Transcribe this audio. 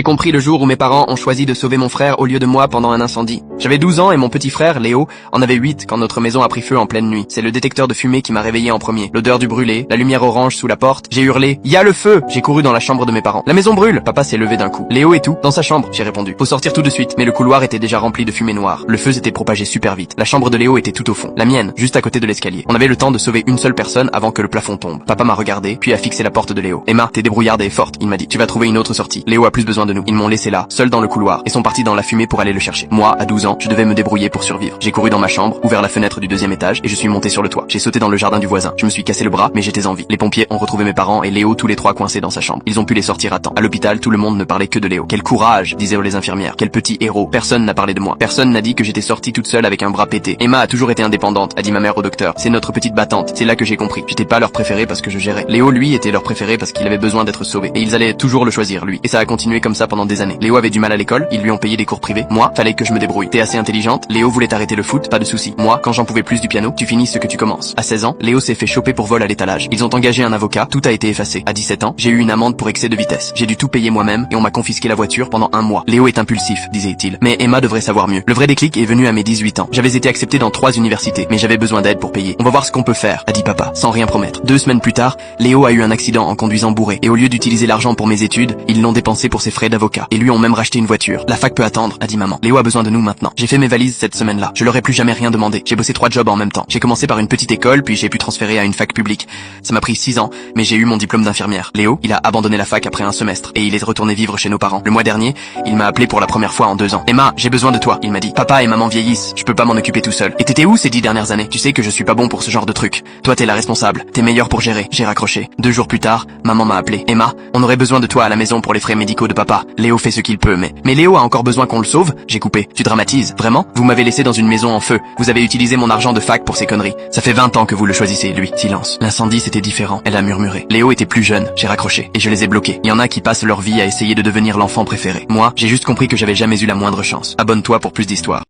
J'ai compris le jour où mes parents ont choisi de sauver mon frère au lieu de moi pendant un incendie. J'avais 12 ans et mon petit frère, Léo, en avait 8 quand notre maison a pris feu en pleine nuit. C'est le détecteur de fumée qui m'a réveillé en premier. L'odeur du brûlé, la lumière orange sous la porte. J'ai hurlé, y a le feu! J'ai couru dans la chambre de mes parents. La maison brûle! Papa s'est levé d'un coup. Léo est où? Dans sa chambre, j'ai répondu. Faut sortir tout de suite. Mais le couloir était déjà rempli de fumée noire. Le feu s'était propagé super vite. La chambre de Léo était tout au fond. La mienne, juste à côté de l'escalier. On avait le temps de sauver une seule personne avant que le plafond tombe. Papa m'a regardé, puis a fixé la porte de Léo. Emma, t'es débrouillarde et forte, il m'a dit. Tu vas trouver une autre sortie. Léo a plus besoin de nous. Ils m'ont laissé là, seul dans le couloir, et sont partis dans la fumée pour aller le chercher. Moi, à 12 ans, je devais me débrouiller pour survivre. J'ai couru dans ma chambre, ouvert la fenêtre du deuxième étage, et je suis monté sur le toit. J'ai sauté dans le jardin du voisin. Je me suis cassé le bras, mais j'étais en vie. Les pompiers ont retrouvé mes parents et Léo tous les trois coincés dans sa chambre. Ils ont pu les sortir à temps. À l'hôpital, tout le monde ne parlait que de Léo. Quel courage, disaient les infirmières. Quel petit héros. Personne n'a parlé de moi. Personne n'a dit que j'étais sortie toute seule avec un bras pété. Emma a toujours été indépendante, a dit ma mère au docteur. C'est notre petite battante. C'est là que j'ai compris. J'étais pas leur préféré parce que je gérais. Léo, lui, était leur préféré parce qu'il avait besoin d'être sauvé. Et ils allaient toujours le choisir, lui. Et ça a continué comme ça pendant des années. Léo avait du mal à l'école, ils lui ont payé des cours privés. Moi, fallait que je me débrouille. T'es assez intelligente, Léo voulait arrêter le foot, pas de souci. Moi, quand j'en pouvais plus du piano, tu finis ce que tu commences. À 16 ans, Léo s'est fait choper pour vol à l'étalage. Ils ont engagé un avocat, tout a été effacé. À 17 ans, j'ai eu une amende pour excès de vitesse. J'ai dû tout payer moi-même et on m'a confisqué la voiture pendant un mois. Léo est impulsif, disait-il. Mais Emma devrait savoir mieux. Le vrai déclic est venu à mes 18 ans. J'avais été accepté dans 3 universités, mais j'avais besoin d'aide pour payer. On va voir ce qu'on peut faire, a dit papa, sans rien promettre. 2 semaines plus tard, Léo a eu un accident en conduisant bourré. Et au lieu d'utiliser l'argent pour mes études, ils l'ont dépensé pour ses frais d'avocat. Et lui ont même racheté une voiture. La fac peut attendre, a dit maman. Léo a besoin de nous maintenant. J'ai fait mes valises cette semaine-là. Je leur ai plus jamais rien demandé. J'ai bossé 3 jobs en même temps. J'ai commencé par une petite école, puis j'ai pu transférer à une fac publique. Ça m'a pris 6 ans, mais j'ai eu mon diplôme d'infirmière. Léo, il a abandonné la fac après un semestre, et il est retourné vivre chez nos parents. Le mois dernier, il m'a appelé pour la première fois en 2 ans. Emma, j'ai besoin de toi, il m'a dit. Papa et maman vieillissent, je peux pas m'en occuper tout seul. Et t'étais où ces 10 dernières années? Tu sais que je suis pas bon pour ce genre de truc. Toi t'es la responsable, t'es meilleur pour gérer. J'ai raccroché. 2 jours plus tard, maman m'a appelé. Emma, on aurait besoin de toi à la maison pour les frais médicaux de papa. Léo fait ce qu'il peut, mais Léo a encore besoin qu'on le sauve? J'ai coupé. Tu dramatises, vraiment? Vous m'avez laissé dans une maison en feu. Vous avez utilisé mon argent de fac pour ces conneries. Ça fait 20 ans que vous le choisissez, lui. Silence. L'incendie c'était différent. Elle a murmuré. Léo était plus jeune. J'ai raccroché. Et je les ai bloqués. Il y en a qui passent leur vie à essayer de devenir l'enfant préféré. Moi, j'ai juste compris que j'avais jamais eu la moindre chance. Abonne-toi pour plus d'histoires.